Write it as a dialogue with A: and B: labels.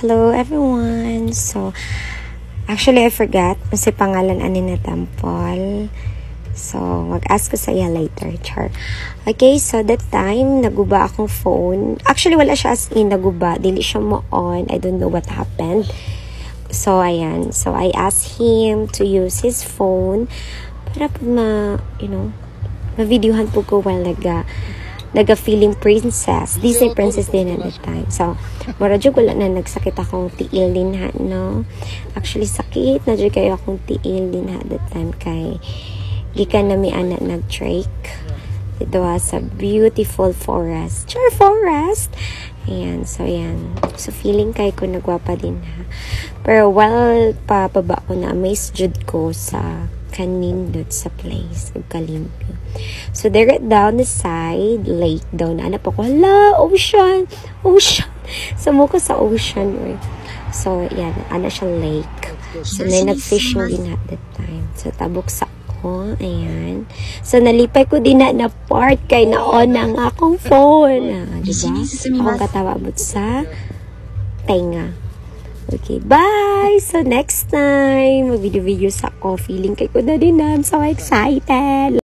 A: Hello everyone. So actually I forgot kasi pangalan ani na Tampol. So mag-ask ko sa iya later, char. Okay, so that time naguba akong phone. Actually wala siya as in naguba, dili siya mo on. I don't know what happened. So ayan, so I asked him to use his phone para ma-videohan po ko while naga-feeling princess. Disney princess din at that time. So, maradyo wala na nagsakit akong tiil din ha, no? Actually, sakit na dyan kayo akong tiil din ha at that time kay gikan na mi anak nag-trake. Ito sa beautiful forest. Char forest! Ayan, so yan. So, feeling kay ko nagwapa din ha. Pero while pababa ko na, amazed jud ko sa kanindot sa place ug kalimpyo. So there down the side, lake daw na anak ko, hala, ocean. So mo ko sa ocean eh. So yan, ana siya lake. So na nag-fishing din at that time. So tabok sa ko, ayan. So nalipay ko din na part kay naon ang akong phone. Diba? Akong katawa abot sa tenga. Okay, bye! So, next time, mag-video sa ako. Feeling kay ko na din. I'm so excited!